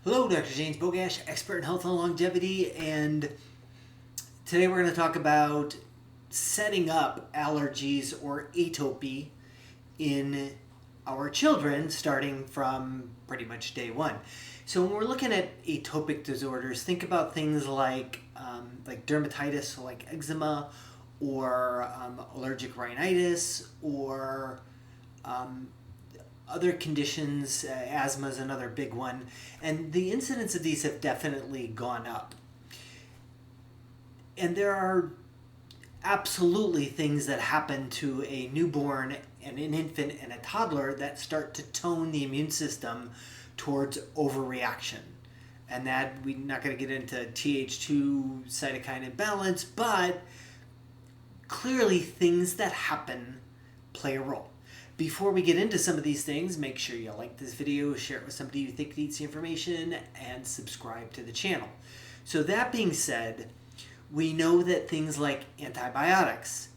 Hello, Dr. James Bogash, expert in health and longevity, and today we're going to talk about setting up allergies or atopy in our children starting from pretty much day one. So when we're looking at atopic disorders, think about things like dermatitis, so like eczema, or allergic rhinitis, or other conditions. Asthma is another big one, and the incidence of these have definitely gone up. And there are absolutely things that happen to a newborn and an infant and a toddler that start to tone the immune system towards overreaction. And that we're not going to get into Th2 cytokine imbalance, but clearly things that happen play a role. Before we get into some of these things, make sure you like this video, share it with somebody you think needs the information, and subscribe to the channel. So that being said, we know that things like antibiotics,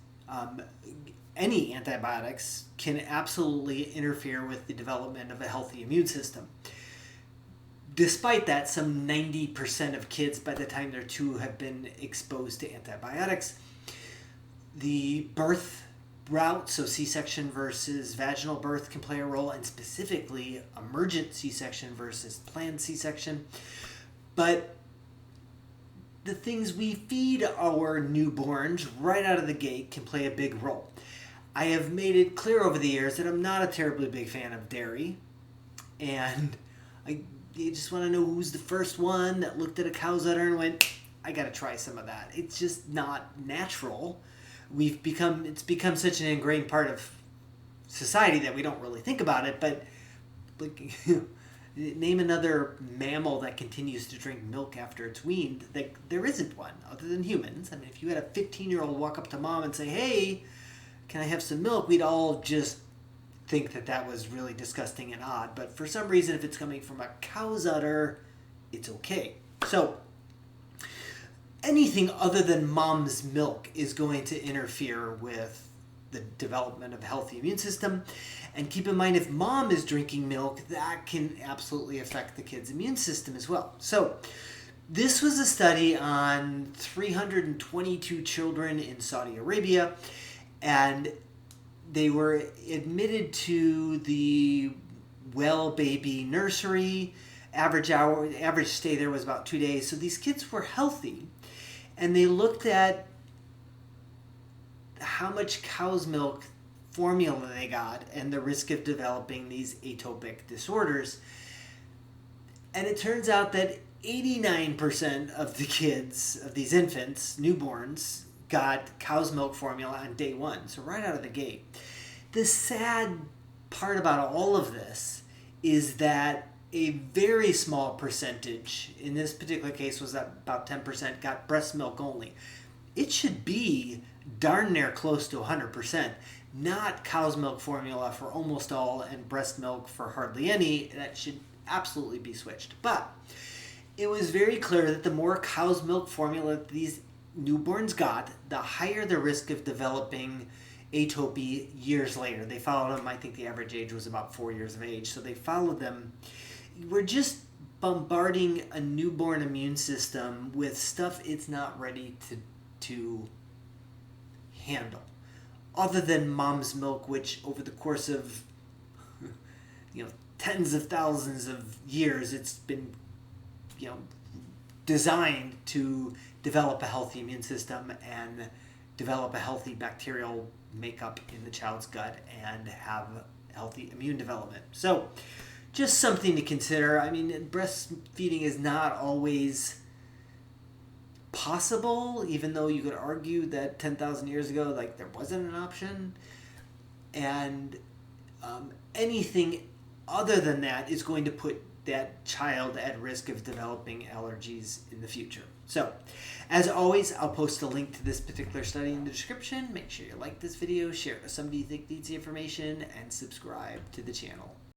any antibiotics, can absolutely interfere with the development of a healthy immune system. Despite that, some 90% of kids by the time they're 2 have been exposed to antibiotics. The birth route, so C-section versus vaginal birth, can play a role, and specifically emergent C-section versus planned C-section. But the things we feed our newborns right out of the gate can play a big role. I have made it clear over the years that I'm not a terribly big fan of dairy, and you just want to know who's the first one that looked at a cow's udder and went, I gotta try some of that. It's just not natural. It's become such an ingrained part of society that we don't really think about it, but like, name another mammal that continues to drink milk after it's weaned. Like, there isn't one other than humans. I mean, if you had a 15-year-old walk up to mom and say, hey, can I have some milk? We'd all just think that that was really disgusting and odd. But for some reason, if it's coming from a cow's udder, it's okay. So anything other than mom's milk is going to interfere with the development of a healthy immune system. And keep in mind, if mom is drinking milk, that can absolutely affect the kid's immune system as well. So this was a study on 322 children in Saudi Arabia, and they were admitted to the Well Baby nursery. Average stay there was about 2 days. So these kids were healthy. And they looked at how much cow's milk formula they got and the risk of developing these atopic disorders. And it turns out that 89% of the kids, of these infants, newborns, got cow's milk formula on day 1. So right out of the gate. The sad part about all of this is that a very small percentage, in this particular case was that about 10%, got breast milk only. It should be darn near close to 100%, not cow's milk formula for almost all and breast milk for hardly any. That should absolutely be switched. But it was very clear that the more cow's milk formula these newborns got, the higher the risk of developing atopy years later. They followed them, I think the average age was about 4 years of age, so they followed them. We're just bombarding a newborn immune system with stuff it's not ready to handle. Other than mom's milk, which over the course of tens of thousands of years, it's been designed to develop a healthy immune system and develop a healthy bacterial makeup in the child's gut and have healthy immune development. So just something to consider. I mean, breastfeeding is not always possible, even though you could argue that 10,000 years ago, there wasn't an option. And anything other than that is going to put that child at risk of developing allergies in the future. So, as always, I'll post a link to this particular study in the description. Make sure you like this video, share it with somebody you think needs the information, and subscribe to the channel.